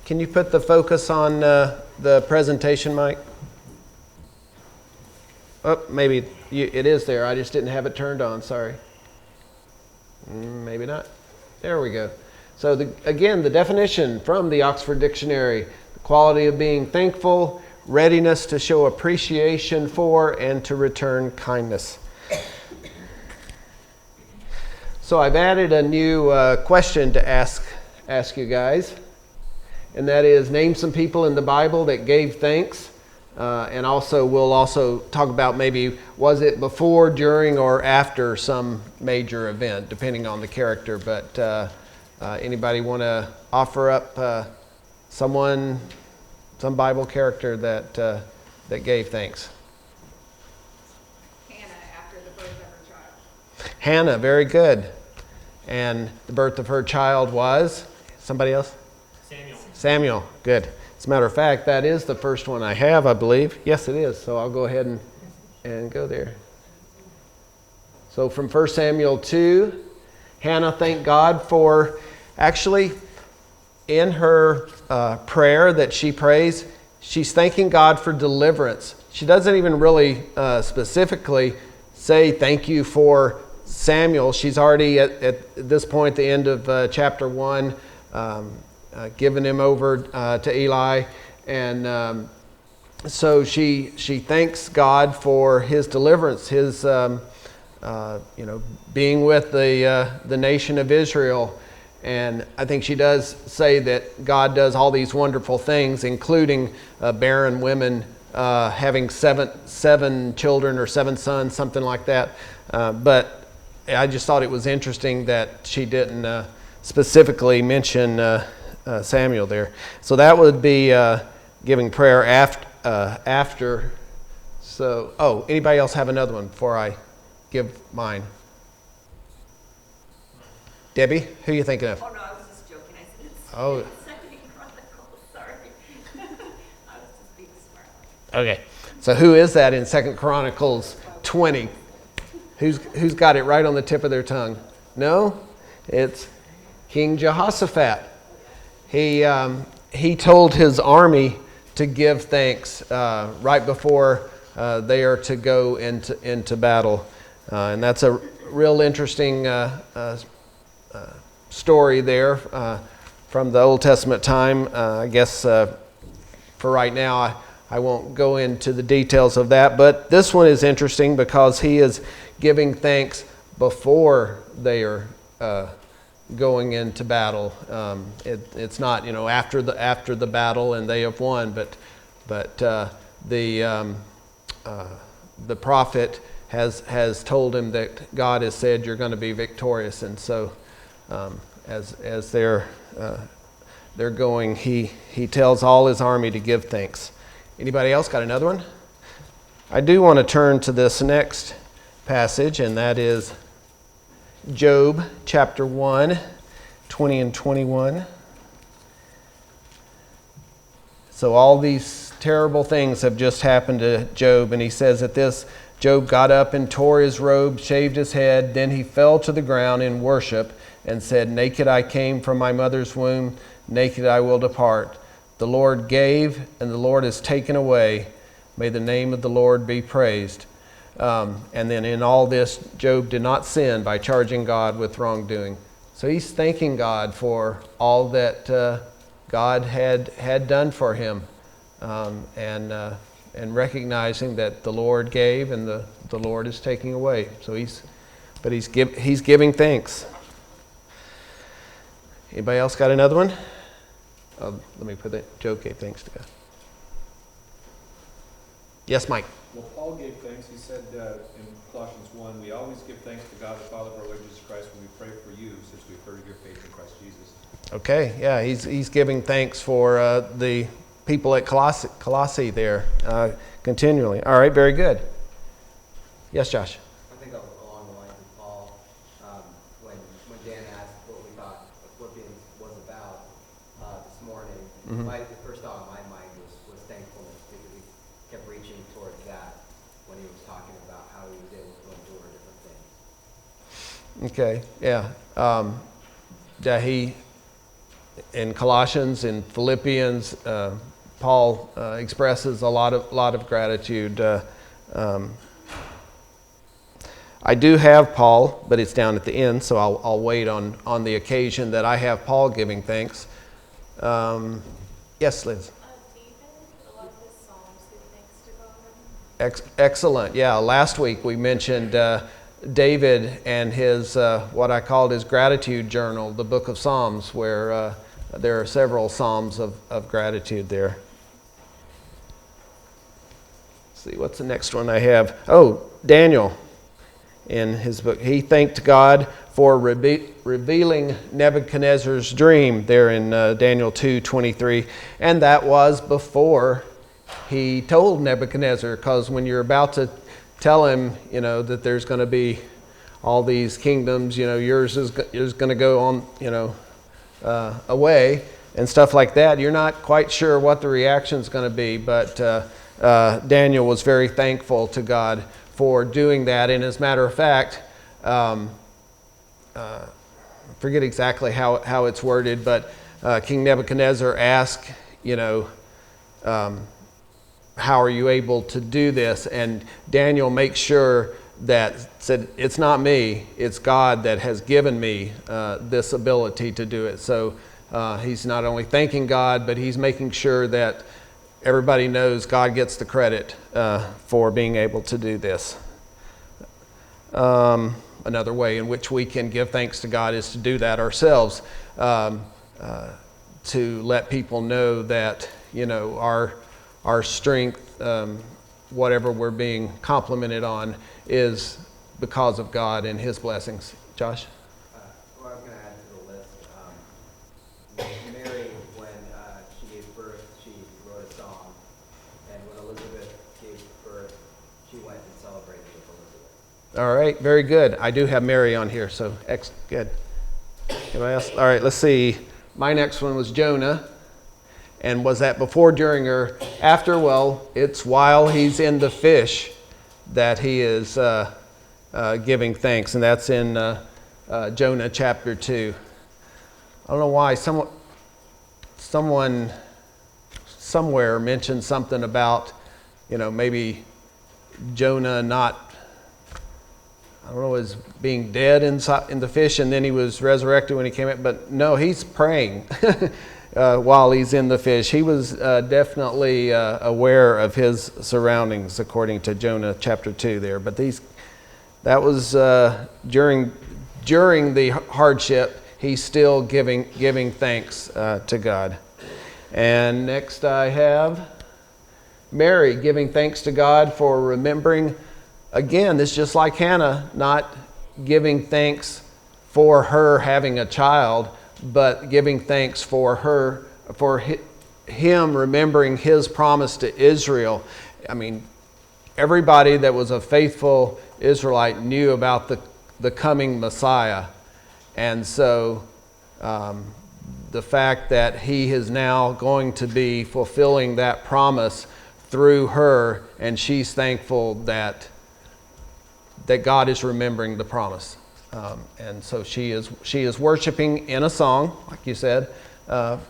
Can you put the focus on the presentation, Mike? Oh, maybe it is there. I just didn't have it turned on. Sorry. Maybe not. There we go. So again, the definition from the Oxford Dictionary: the quality of being thankful, readiness to show appreciation for, and to return kindness. So I've added a new question to ask you guys, and that is, name some people in the Bible that gave thanks. And also, we'll also talk about maybe, was it before, during, or after some major event, depending on the character. But anybody want to offer up some Bible character that gave thanks? Hannah, after the birth of her child. Hannah, very good. And the birth of her child was? Somebody else? Samuel, good. As a matter of fact, that is the first one I have, I believe. Yes, it is. So I'll go ahead and go there. So from 1 Samuel 2, Hannah thanked God for, actually, in her prayer that she prays, she's thanking God for deliverance. She doesn't even really specifically say thank you for Samuel. She's already at this point, the end of chapter 1, given him over to Eli, and so she thanks God for his deliverance, his being with the nation of Israel. And I think she does say that God does all these wonderful things, including barren women having seven children or 7 sons, something like that. But I just thought it was interesting that she didn't specifically mention Samuel there. So that would be giving prayer after. So, anybody else have another one before I give mine? Debbie, who are you thinking of? Oh, no, I was just joking. I said it's Oh. Second Chronicles. Sorry. I was just being smart. Okay. So who is that in 2 Chronicles 20? Who's got it right on the tip of their tongue? No? It's King Jehoshaphat. He told his army to give thanks right before they are to go into battle. And that's a real interesting story there from the Old Testament time. I guess for right now I won't go into the details of that, but this one is interesting because he is giving thanks before they are going into battle. It's not after the battle and they have won, but the prophet has told him that God has said you're going to be victorious, and so as they're going, he tells all his army to give thanks. Anybody else got another one? I do want to turn to this next passage, and that is Job chapter 1, 20 and 21. So all these terrible things have just happened to Job, and he says that this, Job got up and tore his robe, shaved his head, then he fell to the ground in worship and said, "Naked I came from my mother's womb, naked I will depart. The Lord gave, and the Lord has taken away. May the name of the Lord be praised." And then in all this, Job did not sin by charging God with wrongdoing. So he's thanking God for all that God had done for him, and recognizing that the Lord gave and the Lord is taking away. So he's giving thanks. Anybody else got another one? Let me put that. Job gave thanks to God. Yes, Mike. Well, Paul gave thanks. He said in Colossians 1, we always give thanks to God, the Father of our Lord Jesus Christ, when we pray for you, since we've heard of your faith in Christ Jesus. Okay, yeah, he's giving thanks for the people at Colossae there continually. All right, very good. Yes, Josh. I think along the lines of Paul, when Dan asked what we thought Philippians was about this morning, the first thought in my mind was thankfulness, because he kept reaching towards that when he was talking about how he was able to endure different things. Okay, yeah. in Colossians, in Philippians, Paul expresses a lot of gratitude. I do have Paul, but it's down at the end, so I'll wait on the occasion that I have Paul giving thanks. Yes, Liz. David, a lot of his Psalms give thanks to God. Excellent. Yeah, last week we mentioned David and his what I called his gratitude journal, the book of Psalms, where there are several Psalms of gratitude there. Let's see, what's the next one I have? Oh, Daniel. In his book, he thanked God for revealing Nebuchadnezzar's dream there in Daniel 2:23, and that was before he told Nebuchadnezzar, because when you're about to tell him, that there's going to be all these kingdoms, yours is going to go on, away and stuff like that, you're not quite sure what the reaction is going to be, but Daniel was very thankful to God for doing that. And as a matter of fact, forget exactly how it's worded, but King Nebuchadnezzar asked, how are you able to do this? And Daniel makes sure said, it's not me, it's God that has given me this ability to do it. So he's not only thanking God, but he's making sure that everybody knows God gets the credit for being able to do this. Another way in which we can give thanks to God is to do that ourselves, to let people know that our strength, whatever we're being complimented on, is because of God and His blessings. Josh? Well, I was going to add to the list. Mary, when she gave birth, she wrote a song, and when Elizabeth gave birth, she went and celebrated with Elizabeth. All right, very good. I do have Mary on here, so good. Anybody else? All right, let's see. My next one was Jonah. And was that before, during, or after? Well, it's while he's in the fish that he is giving thanks, and that's in Jonah chapter 2. I don't know why someone somewhere mentioned something about, maybe Jonah not, I don't know, as being dead in the fish, and then he was resurrected when he came out. But no, he's praying while he's in the fish. He was definitely aware of his surroundings, according to Jonah chapter 2 there. But that was during the hardship. He's still giving thanks to God. And next I have Mary giving thanks to God for remembering. Again, this is just like Hannah, not giving thanks for her having a child, but giving thanks for him remembering his promise to Israel. I mean, everybody that was a faithful Israelite knew about the coming Messiah. And so the fact that he is now going to be fulfilling that promise through her, and she's thankful that God is remembering the promise. And so she is worshiping in a song, like you said,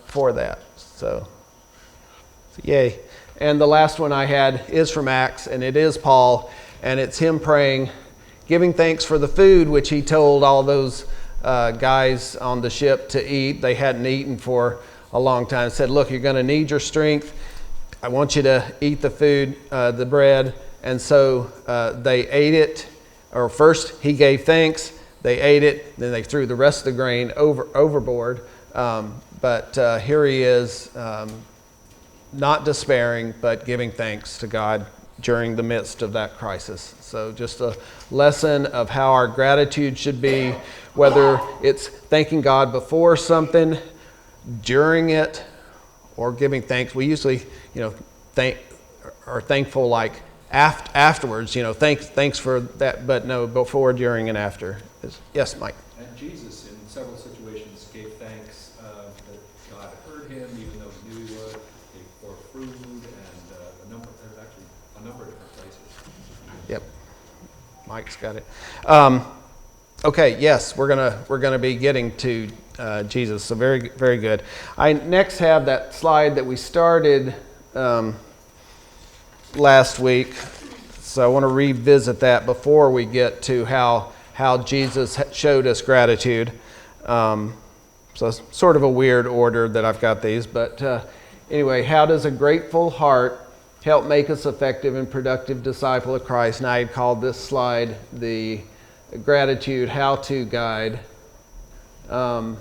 for that. So yay. And the last one I had is from Acts, and it is Paul, and it's him praying, giving thanks for the food which he told all those guys on the ship to eat. They hadn't eaten for a long time. Said, look, you're going to need your strength. I want you to eat the food, the bread. And so they ate it. Or first he gave thanks, they ate it, then they threw the rest of the grain overboard. But here he is, not despairing, but giving thanks to God during the midst of that crisis. So just a lesson of how our gratitude should be, whether it's thanking God before something, during it, or giving thanks. We usually, are thankful like afterwards, thanks for that, but no, before, during, and after. Yes, Mike. And Jesus, in several situations, gave thanks that God heard him, even though he knew he would, for food, and a number of different places. Yep. Mike's got it. Okay, yes, we're gonna be getting to Jesus. So very, very good. I next have that slide that we started last week. So I want to revisit that before we get to how Jesus showed us gratitude. So it's sort of a weird order that I've got these, but anyway, how does a grateful heart help make us effective and productive disciple of Christ? And I had called this slide the Gratitude How-To Guide. The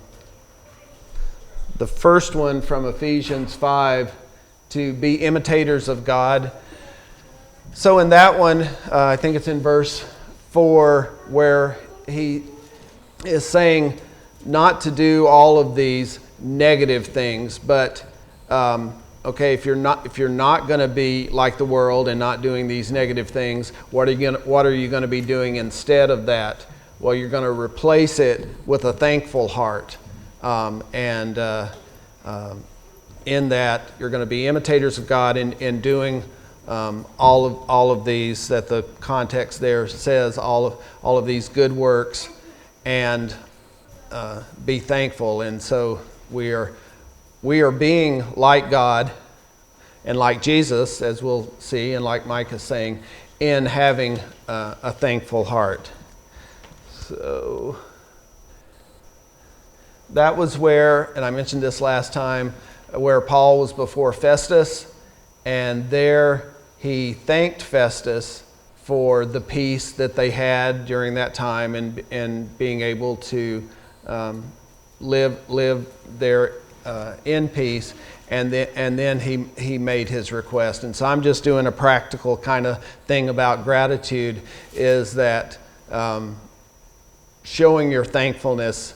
first one from Ephesians 5, to be imitators of God. So in that one, I think it's in verse 4, where he is saying not to do all of these negative things, but okay, if you're not going to be like the world and not doing these negative things, what are you going to be doing instead of that? Well, you're going to replace it with a thankful heart, and in that you're going to be imitators of God in doing all of these that the context there says, all of these good works, and be thankful. And so we are being like God and like Jesus, as we'll see, and like Mike is saying, in having a thankful heart. So that was where, and I mentioned this last time, where Paul was before Festus, and there he thanked Festus for the peace that they had during that time, and being able to live there in peace, and then he made his request. And so I'm just doing a practical kind of thing about gratitude, is that showing your thankfulness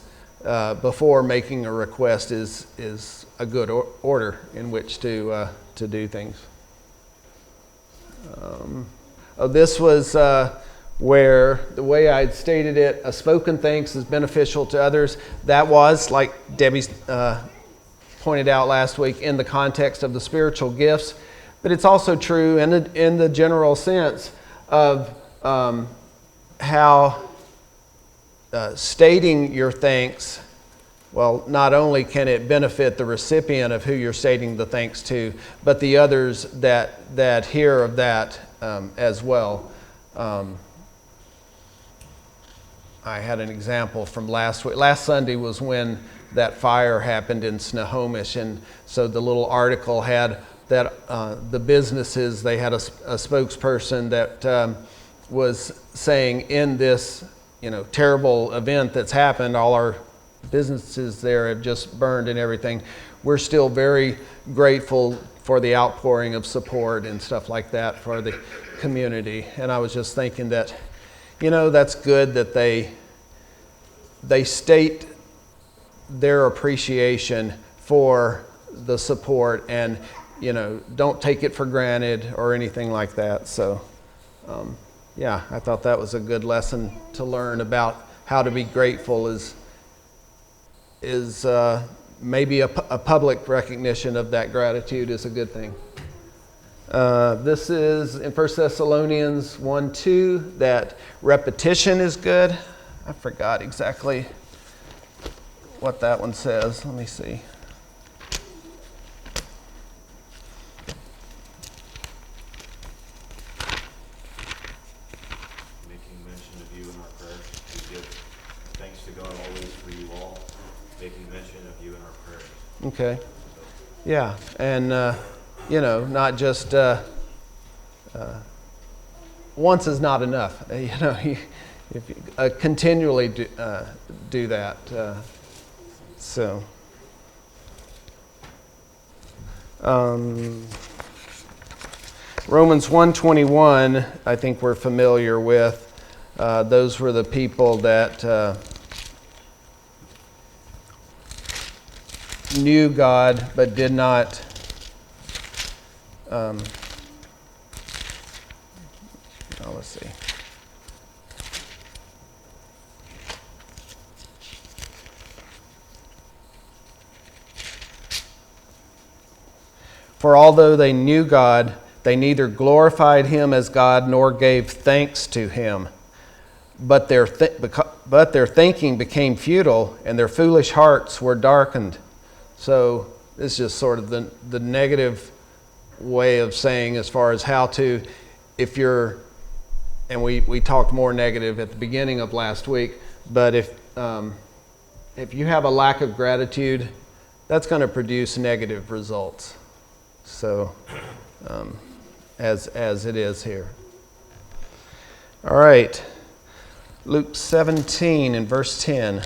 before making a request is a good order in which to do things. This was where the way I'd stated it, a spoken thanks is beneficial to others. That was, like Debbie pointed out last week, in the context of the spiritual gifts, but it's also true in the general sense of how stating your thanks, well, not only can it benefit the recipient of who you're stating the thanks to, but the others that hear of that as well. I had an example from last week. Last Sunday was when that fire happened in Snohomish, and so the little article had that the businesses, they had a spokesperson that was saying, in this terrible event that's happened, all our businesses there have just burned and everything. We're still very grateful for the outpouring of support and stuff like that for the community. And I was just thinking that, that's good that they state their appreciation for the support, and don't take it for granted or anything like that. So yeah, I thought that was a good lesson to learn about how to be grateful, is maybe a public recognition of that gratitude is a good thing. This is in 1 Thessalonians 1:2, that repetition is good. I forgot exactly what that one says. Let me see. Making mention of you in our prayers. We give thanks to God always for you all. Making mention of you in our prayers. Okay. Yeah, and not just once is not enough. If you continually do that. So. Romans 1:21, I think we're familiar with. Those were the people that knew God but did not let's see. For although they knew God, they neither glorified him as God nor gave thanks to him, but but their thinking became futile, and their foolish hearts were darkened. So this is just sort of the negative way of saying as far as how to, if you're, and we talked more negative at the beginning of last week, but if you have a lack of gratitude, that's going to produce negative results. So, as it is here. All right, Luke 17 and verse 10.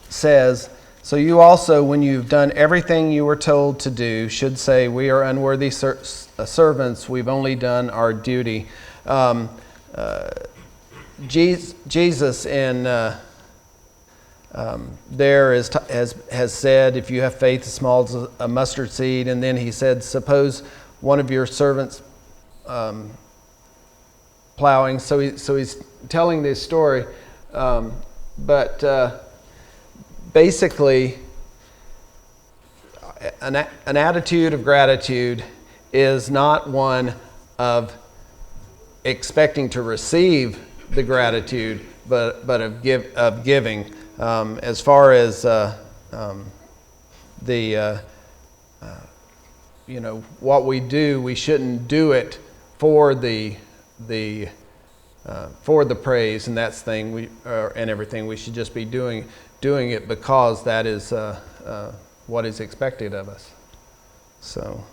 Says, "So you also, when you've done everything you were told to do, should say, 'We are unworthy servants, we've only done our duty.'" Jesus in there has said, if you have faith as small as a mustard seed, and then he said, suppose one of your servants plowing. So he's telling this story, but basically, an attitude of gratitude is not one of expecting to receive the gratitude, but of giving. As far as what we do, we shouldn't do it for the praise and that's thing and everything. We should just be doing it because that is what is expected of us. So,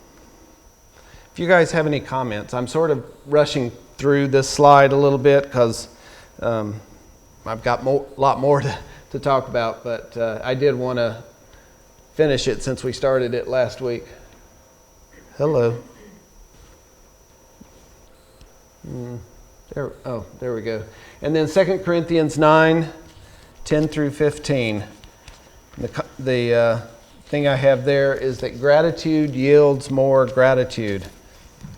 if you guys have any comments, I'm sort of rushing through this slide a little bit because I've got a lot more to talk about, but I did want to finish it since we started it last week. Hello. There we go. And then 2 Corinthians 9, 10 through 15. The thing I have there is that gratitude yields more gratitude.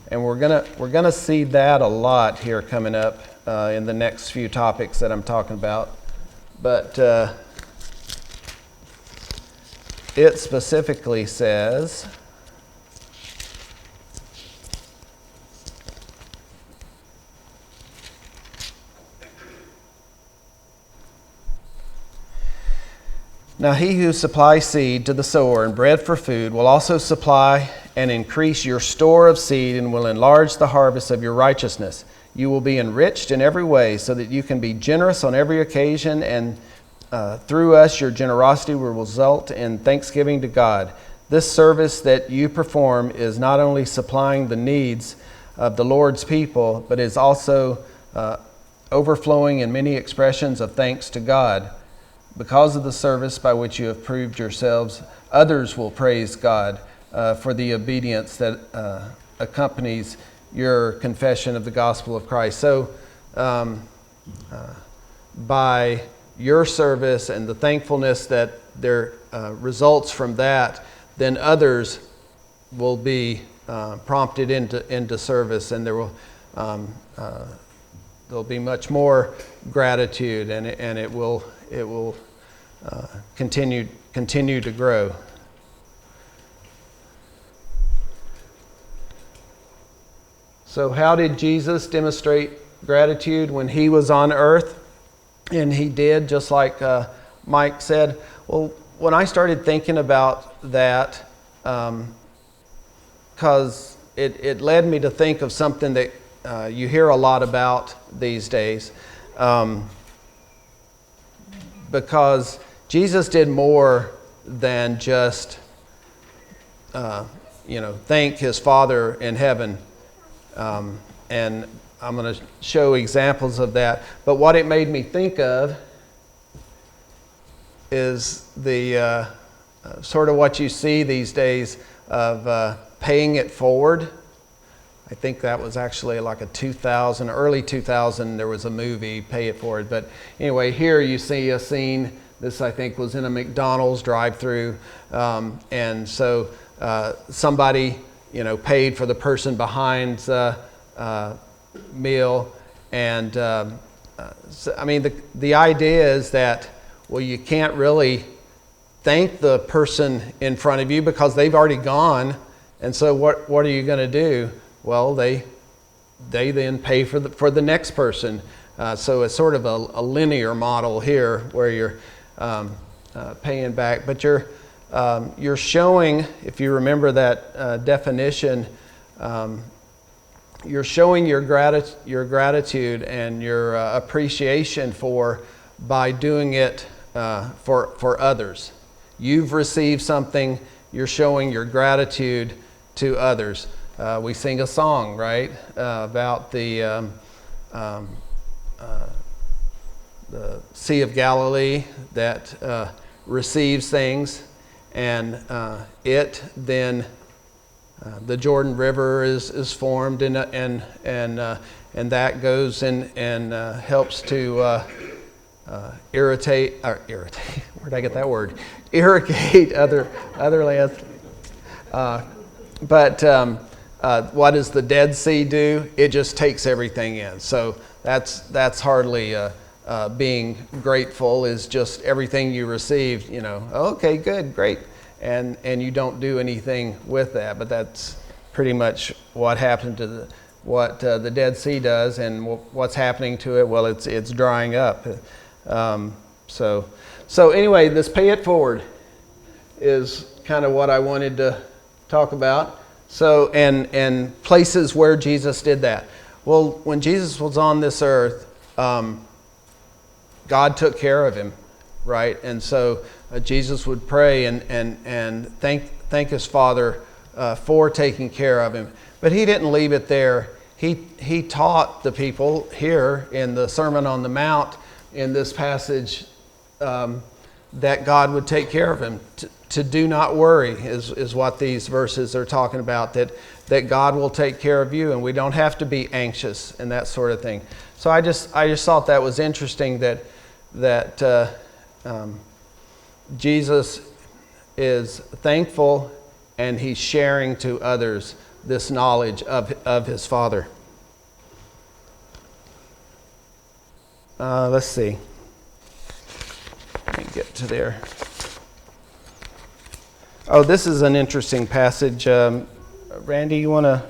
And we're gonna see that a lot here coming up in the next few topics that I'm talking about. But it specifically says, "Now he who supplies seed to the sower and bread for food will also supply and increase your store of seed and will enlarge the harvest of your righteousness. You will be enriched in every way so that you can be generous on every occasion, and through us your generosity will result in thanksgiving to God. This service that you perform is not only supplying the needs of the Lord's people, but is also overflowing in many expressions of thanks to God. Because of the service by which you have proved yourselves, others will praise God for the obedience that accompanies your confession of the gospel of Christ." So by your service and the thankfulness that there results from that, then others will be prompted into service, and there'll be much more gratitude, and it will continue to grow. So how did Jesus demonstrate gratitude when he was on earth? And he did, just like Mike said. Well, when I started thinking about that, because it led me to think of something that you hear a lot about these days. Because Jesus did more than just, thank his Father in heaven. And I'm going to show examples of that. But what it made me think of is the sort of what you see these days of paying it forward. I think that was actually like early 2000, there was a movie, Pay It Forward. But anyway, here you see a scene. This, I think, was in a McDonald's drive-through. And so somebody, paid for the person behind's meal. And the idea is that, well, you can't really thank the person in front of you because they've already gone. And so what are you going to do? Well, they then pay for the next person. So it's sort of a linear model here where you're paying back. But you're showing, if you remember that definition, you're showing your gratitude and your appreciation by doing it for others. You've received something, you're showing your gratitude to others. We sing a song, right, about the Sea of Galilee that receives things, and it then the Jordan River is formed, and that goes and helps to irrigate. Where'd I get that word? Irrigate other lands. But what does the Dead Sea do? It just takes everything in. So that's hardly being grateful. Is just everything you received. Okay, good, great. And you don't do anything with that, but that's pretty much what happened to what the Dead Sea does, and what's happening to it. Well, it's drying up. So anyway, this pay it forward is kind of what I wanted to talk about. So and places where Jesus did that. Well, when Jesus was on this earth, God took care of him, right? And so Jesus would pray and thank his Father for taking care of him. But he didn't leave it there. He taught the people here in the Sermon on the Mount in this passage that God would take care of him. To do not worry is what these verses are talking about, that God will take care of you and we don't have to be anxious and that sort of thing. So I just thought that was interesting that Jesus is thankful and he's sharing to others this knowledge of his Father. Let's see. Let me get to there. Oh, this is an interesting passage. Randy, you want to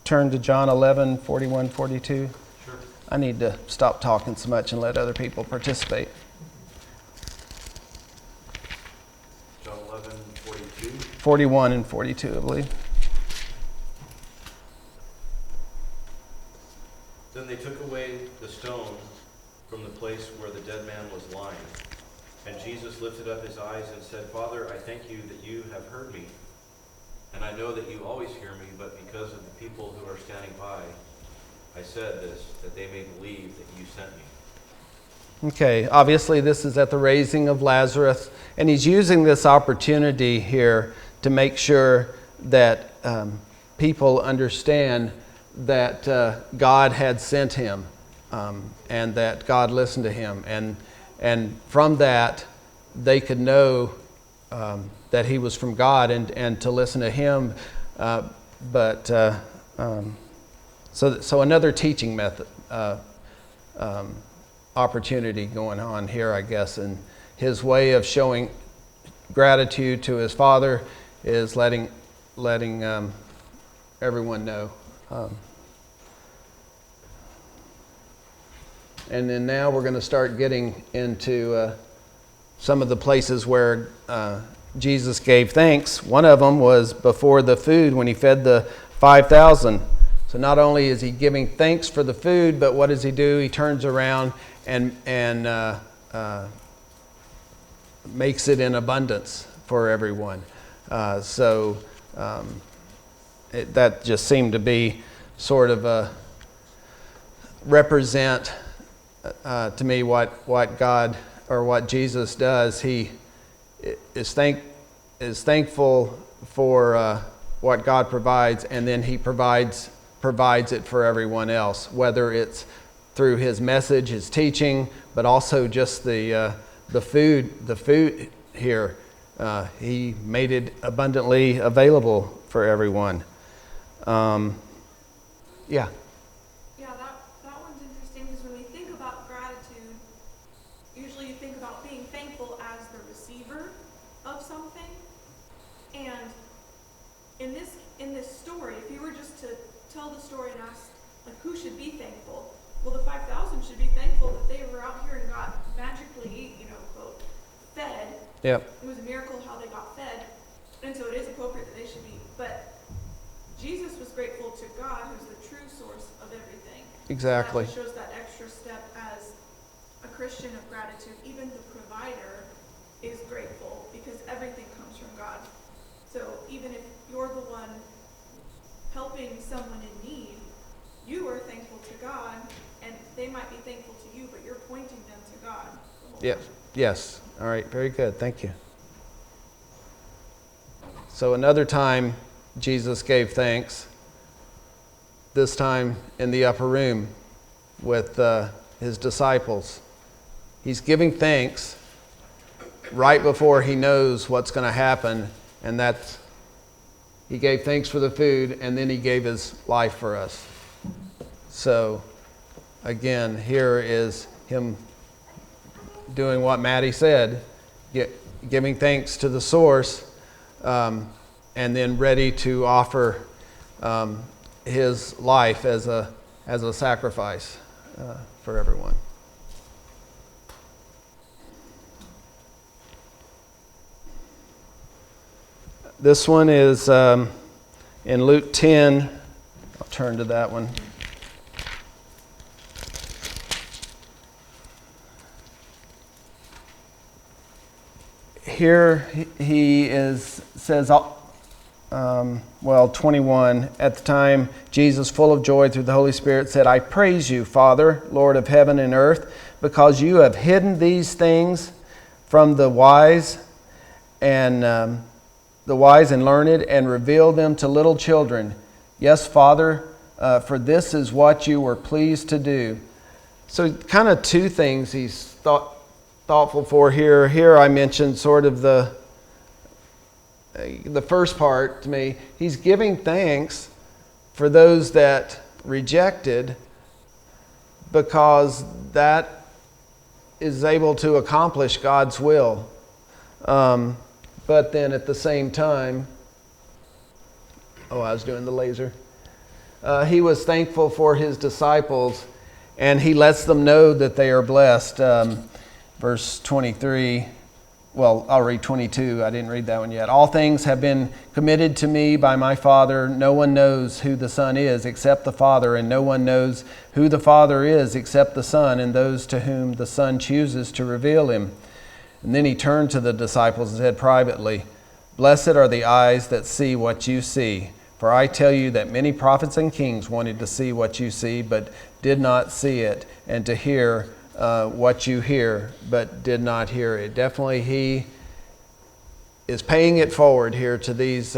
turn to John 11, 41, 42? Sure. I need to stop talking so much and let other people participate. John 11, 42. 41 and 42, I believe. Then they took away the stone from the place where the dead man was lying. And Jesus lifted up his eyes and said, Father, I thank you that you have heard me. And I know that you always hear me, but because of the people who are standing by, I said this, that they may believe that you sent me. Okay, obviously this is at the raising of Lazarus, and he's using this opportunity here to make sure that people understand that God had sent him, and that God listened to him, and from that they could know that he was from God and to listen to him. So another teaching method opportunity going on here, I guess, and his way of showing gratitude to his Father is letting everyone know. And then now we're going to start getting into some of the places where Jesus gave thanks. One of them was before the food when he fed the 5,000. So not only is he giving thanks for the food, but what does he do? He turns around and makes it in abundance for everyone. That just seemed to be sort of represent to me what God or what Jesus does. He is thankful for what God provides, and then he provides it for everyone else, whether it's through his message, his teaching, but also just the food here. He made it abundantly available for everyone. Yeah. Yeah, that one's interesting because when we think about gratitude, usually you think about being thankful as the receiver of in this story, if you were just to tell the story and ask, like, who should be thankful? Well, the 5,000 should be thankful that they were out here and got magically, quote, fed. Yep. It was a miracle how they got fed, and so it is appropriate that they should be. But Jesus was grateful to God, who's the true source of everything. Exactly. That shows that extra step as a Christian of gratitude. Even the provider is grateful because everything comes from God. So even if you're the one helping someone in need, you are thankful to God, and they might be thankful to you, but you're pointing them to God. Yep. Yes. All right. Very good. Thank you. So another time Jesus gave thanks, this time in the upper room with his disciples. He's giving thanks right before he knows what's going to happen, and that's he gave thanks for the food, and then he gave his life for us. So again, here is him doing what Maddie said, giving thanks to the source, and then ready to offer his life as a sacrifice for everyone. This one is in Luke 10. I'll turn to that one. Here he says, 21, at the time Jesus, full of joy through the Holy Spirit, said, I praise you, Father, Lord of heaven and earth, because you have hidden these things from the wise and learned, and revealed them to little children. Yes, Father, for this is what you were pleased to do. So kind of two things he's thoughtful for here. Here I mentioned sort of the first part to me. He's giving thanks for those that rejected, because that is able to accomplish God's will. But then at the same time, I was doing the laser. He was thankful for his disciples, and he lets them know that they are blessed. Verse 23, I'll read 22. I didn't read that one yet. All things have been committed to me by my Father. No one knows who the Son is except the Father, and no one knows who the Father is except the Son, and those to whom the Son chooses to reveal him. And then he turned to the disciples and said privately, Blessed are the eyes that see what you see. For I tell you that many prophets and kings wanted to see what you see, but did not see it, and to hear what you hear, but did not hear it. Definitely he is paying it forward here to these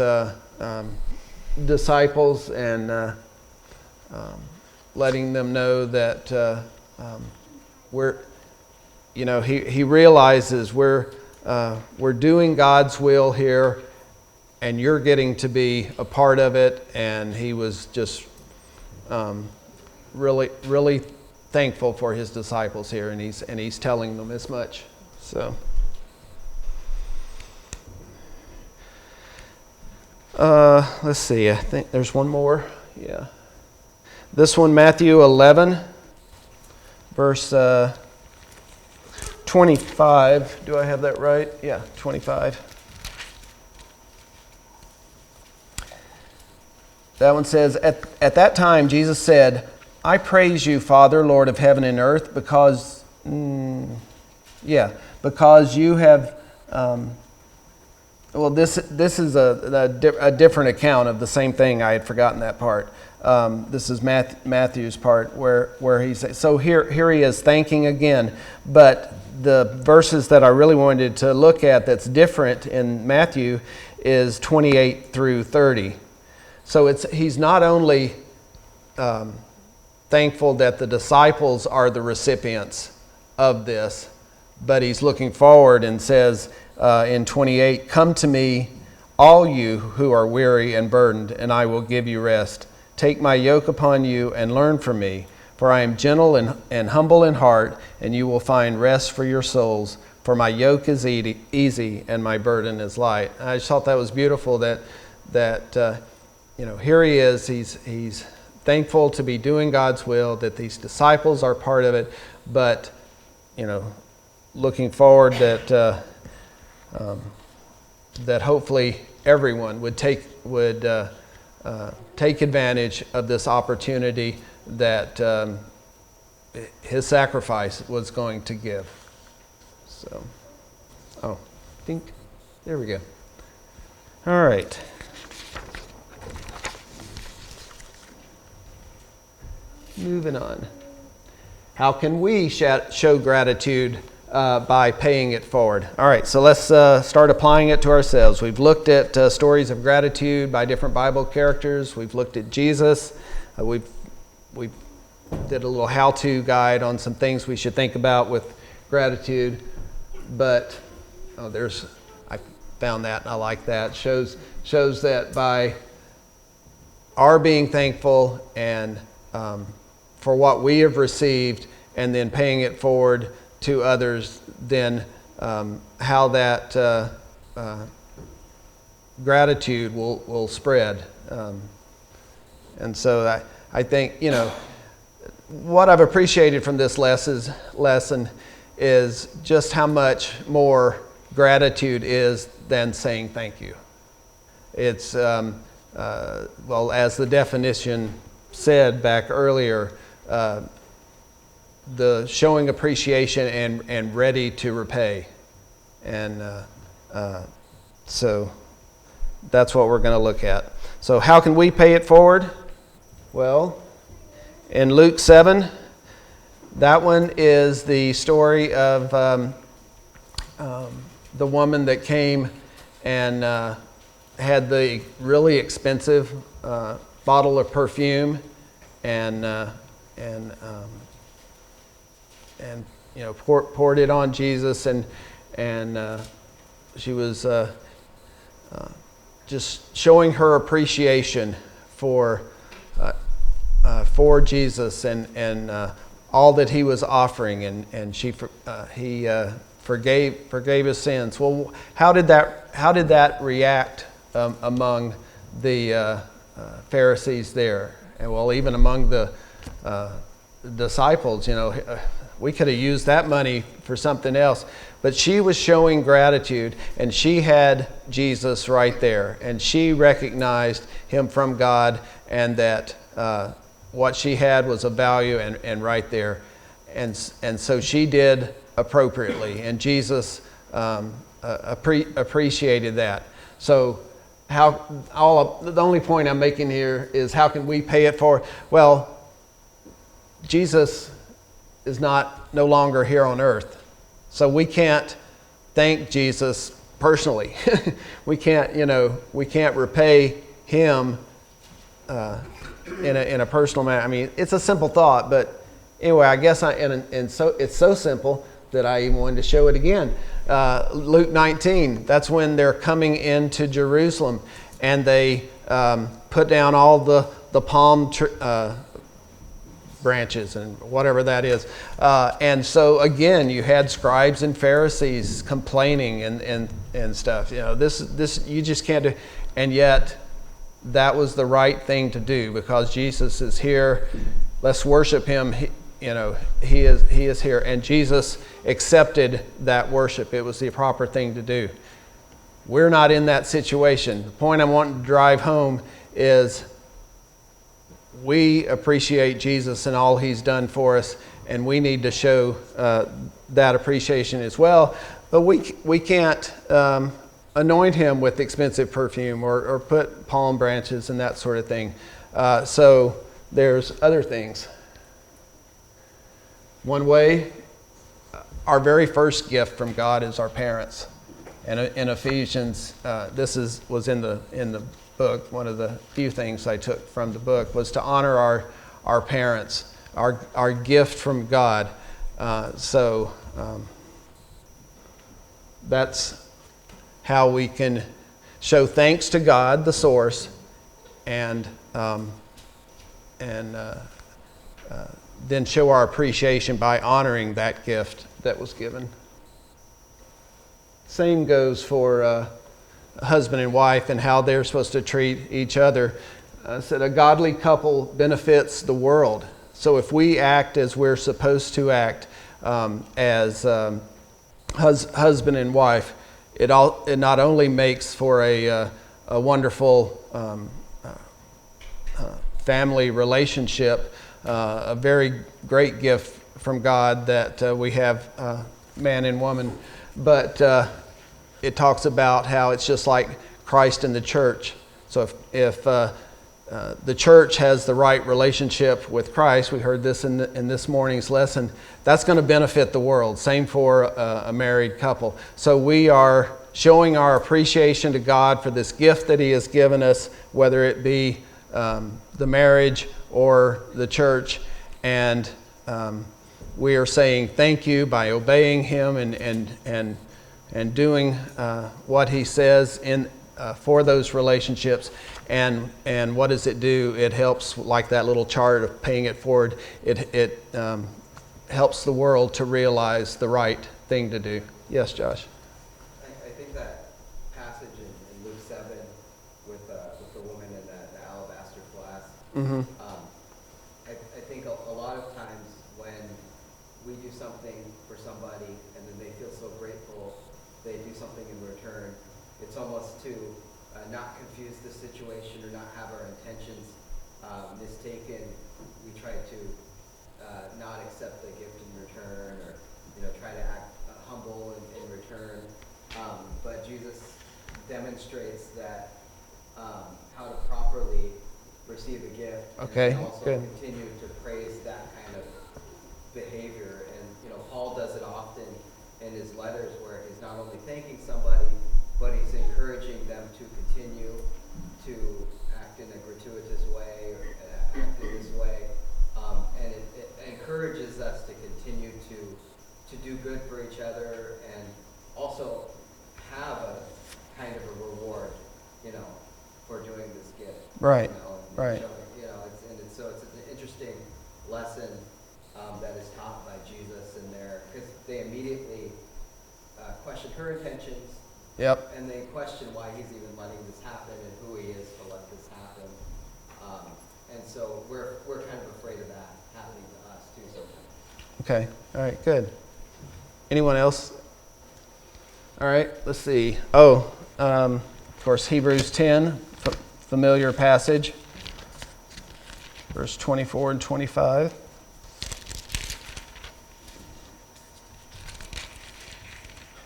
disciples, and letting them know that he realizes we're doing God's will here, and you're getting to be a part of it. And he was just really thankful for his disciples here, and he's telling them as much. So let's see. I think there's one more. Yeah, this one, Matthew 11, verse 25. Do I have that right? Yeah, 25. That one says, At that time Jesus said, I praise you, Father, Lord of heaven and earth, because you have... this is a different account of the same thing. I had forgotten that part. This is Matthew's part where he says, so here he is thanking again. But the verses that I really wanted to look at that's different in Matthew is 28 through 30. So he's not only thankful that the disciples are the recipients of this, but he's looking forward and says in 28, Come to me, all you who are weary and burdened, and I will give you rest. Take my yoke upon you and learn from me, for I am gentle and humble in heart, and you will find rest for your souls. For my yoke is easy and my burden is light. I just thought that was beautiful that that here he is. He's thankful to be doing God's will, that these disciples are part of it, but looking forward that that hopefully everyone would take advantage of this opportunity that his sacrifice was going to give. So, I think there we go. All right. Moving on. How can we show gratitude by paying it forward? All right, so let's start applying it to ourselves. We've looked at stories of gratitude by different Bible characters. We've looked at Jesus. We did a little how-to guide on some things we should think about with gratitude. But I found that and I like that. Shows that by our being thankful and for what we have received, and then paying it forward to others, then how that gratitude will spread. And so I think, what I've appreciated from this lesson is just how much more gratitude is than saying thank you. It's, as the definition said back earlier, the showing appreciation and ready to repay. And so that's what we're going to look at. So how can we pay it forward? Well, in Luke 7, that one is the story of the woman that came and had the really expensive bottle of perfume and poured it on Jesus, and she was just showing her appreciation for Jesus and all that he was offering, and he forgave his sins. Well, how did that react among the Pharisees there, and even among the disciples? We could have used that money for something else, but she was showing gratitude, and she had Jesus right there, and she recognized him from God, and that what she had was of value and right there, and so she did appropriately, and Jesus appreciated that. So the only point I'm making here is, how can we pay it forward? Well, Jesus is no longer here on earth, so we can't thank Jesus personally. we can't repay him in a personal manner. I mean, it's a simple thought, but anyway, I guess so it's so simple that I even wanted to show it again. Luke 19, that's when they're coming into Jerusalem, and they put down all the palm branches and whatever that is. And so again, you had scribes and Pharisees complaining and stuff. This you just can't do. And yet that was the right thing to do, because Jesus is here. Let's worship him. He is here. And Jesus accepted that worship. It was the proper thing to do. We're not in that situation. The point I want to drive home is, we appreciate Jesus and all he's done for us, and we need to show that appreciation as well. But we can't anoint him with expensive perfume or put palm branches and that sort of thing. So there's other things. One way, our very first gift from God is our parents. And in Ephesians, was in the book. One of the few things I took from the book was to honor our parents, our gift from God. So that's how we can show thanks to God, the source, and then show our appreciation by honoring that gift that was given. Same goes for husband and wife and how they're supposed to treat each other. Said a godly couple benefits the world. So if we act as we're supposed to act, as husband and wife, it not only makes for a wonderful family relationship, a very great gift from God that we have man and woman, but it talks about how it's just like Christ and the church. So if the church has the right relationship with Christ, we heard this in this morning's lesson, that's going to benefit the world. Same for a married couple. So we are showing our appreciation to God for this gift that He has given us, whether it be the marriage or the church, and we are saying thank you by obeying Him and doing what He says in for those relationships. And what does it do? It helps, like that little chart of paying it forward, it helps the world to realize the right thing to do. Yes, Josh? I think that passage in Luke 7 with the woman in the alabaster flask, Mm-hmm. I think a lot of times when we do something for somebody and then they feel so grateful, they do something in return, it's almost to not confuse the situation or not have our intentions mistaken. We try to not accept the gift in return, or try to act humble in return. But Jesus demonstrates that how to properly receive a gift, Okay, and also good. continue to praise that kind of behavior. And Paul does it often in his letters, where he's not only thanking somebody, but he's encouraging them to continue to act in a gratuitous way or act in this way. And it encourages us to continue to do good for each other, and also have a kind of a reward, for doing this gift. Right, And right. So it's an interesting lesson that is taught by Jesus in there, because they immediately question her intentions. Yep. And they question why he's even letting this happen and who he is to let this happen. And so we're kind of afraid of that happening to us too sometimes. Okay. All right. Good. Anyone else? All right. Let's see. Of course, Hebrews 10, familiar passage, verse 24 and 25.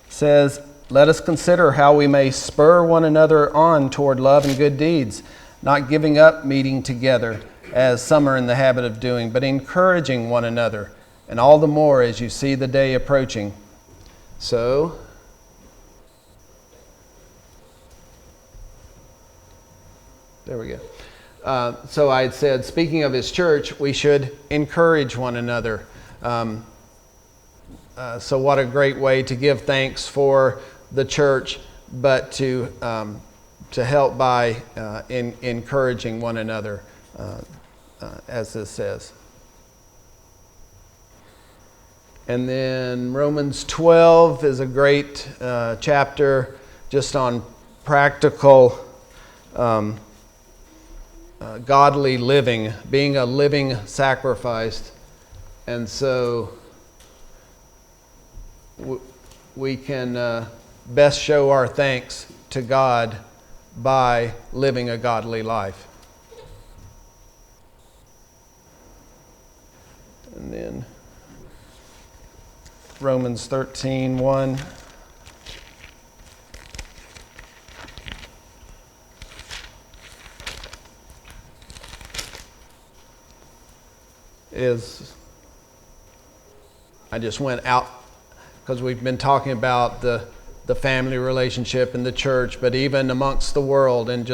Says, "Let us consider how we may spur one another on toward love and good deeds, not giving up meeting together, as some are in the habit of doing, but encouraging one another, and all the more as you see the day approaching." So, there we go. So I had said, speaking of His church, we should encourage one another. So what a great way to give thanks for the church, but to help by encouraging one another, as this says. And then Romans 12 is a great chapter just on practical godly living, being a living sacrifice. And so we can best show our thanks to God by living a godly life. And then Romans 13:1. I just went out because we've been talking about the family relationship in the church, but even amongst the world, and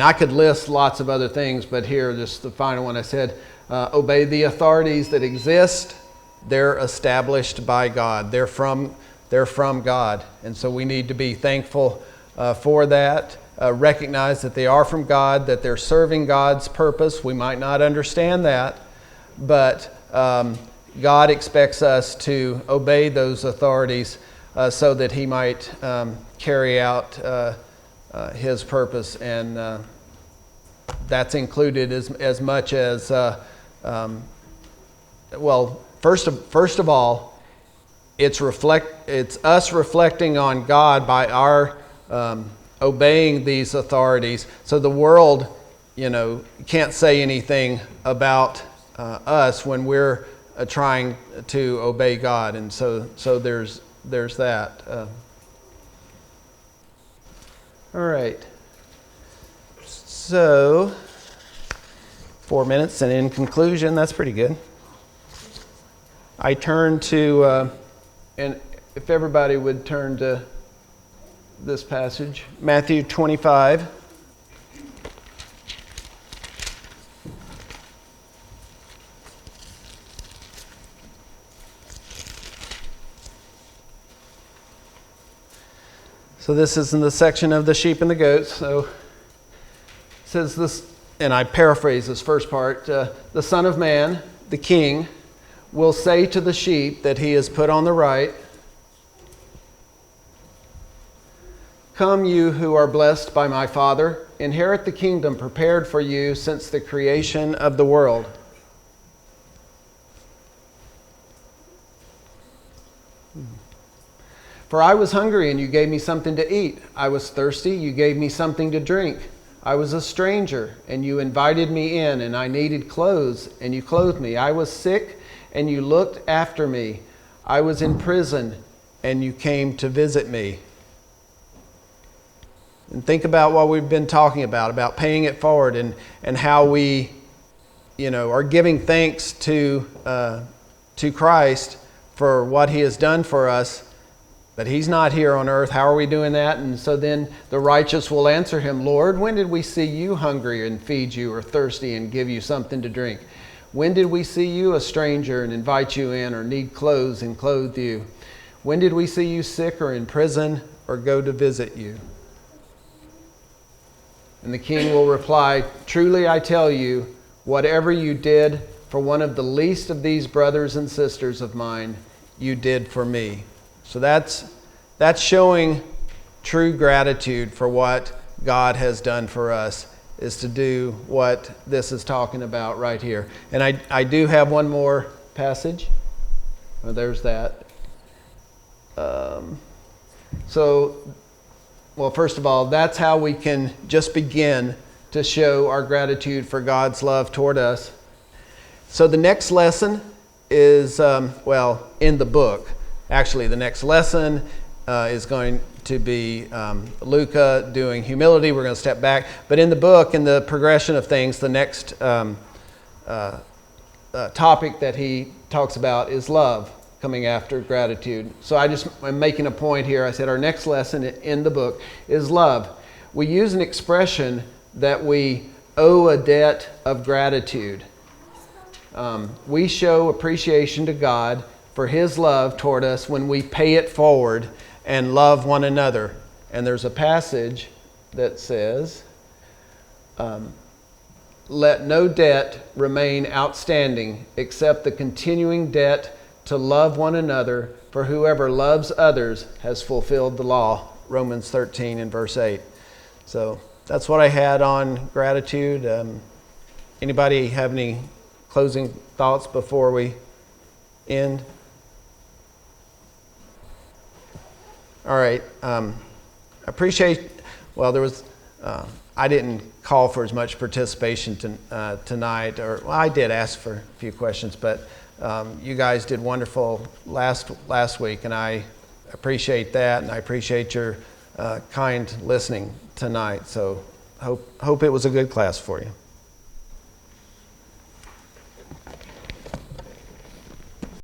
I could list lots of other things, but here, just the final one I said, obey the authorities that exist. They're established by God. They're from God. And so we need to be thankful for that. Recognize that they are from God, that they're serving God's purpose. We might not understand that, but God expects us to obey those authorities so that He might carry out His purpose, and that's included as much as first of all, it's us reflecting on God by our obeying these authorities. So the world, can't say anything about us when we're trying to obey God, and so there's that. All right. So 4 minutes, and in conclusion, that's pretty good. I turn to, and if everybody would turn to this passage, Matthew 25. So this is in the section of the sheep and the goats. So it says this, and I paraphrase this first part, the Son of Man, the King, will say to the sheep that he has put on the right, "Come, you who are blessed by my Father, inherit the kingdom prepared for you since the creation of the world. For I was hungry, and you gave me something to eat. I was thirsty, you gave me something to drink. I was a stranger, and you invited me in, and I needed clothes, and you clothed me. I was sick, and you looked after me. I was in prison, and you came to visit me." And think about what we've been talking about paying it forward, and how we, are giving thanks to Christ for what he has done for us. But he's not here on earth. How are we doing that? And so then the righteous will answer him, "Lord, when did we see you hungry and feed you, or thirsty and give you something to drink? When did we see you a stranger and invite you in, or need clothes and clothe you? When did we see you sick or in prison or go to visit you?" And the king will reply, "Truly I tell you, whatever you did for one of the least of these brothers and sisters of mine, you did for me." So that's showing true gratitude for what God has done for us, is to do what this is talking about right here. And I do have one more passage. Oh, there's that. First of all, that's how we can just begin to show our gratitude for God's love toward us. So the next lesson is, in the book. Actually, the next lesson is going to be Luca doing humility. We're going to step back. But in the book, in the progression of things, the next topic that he talks about is love, coming after gratitude. So I'm making a point here. I said our next lesson in the book is love. We use an expression that we owe a debt of gratitude. We show appreciation to God for his love toward us when we pay it forward and love one another. And there's a passage that says, "Let no debt remain outstanding except the continuing debt to love one another, for whoever loves others has fulfilled the law." Romans 13 and verse 8. So that's what I had on gratitude. Anybody have any closing thoughts before we end? All right. I didn't call for as much participation tonight, I did ask for a few questions, but you guys did wonderful last week, and I appreciate that, and I appreciate your kind listening tonight. So hope it was a good class for you.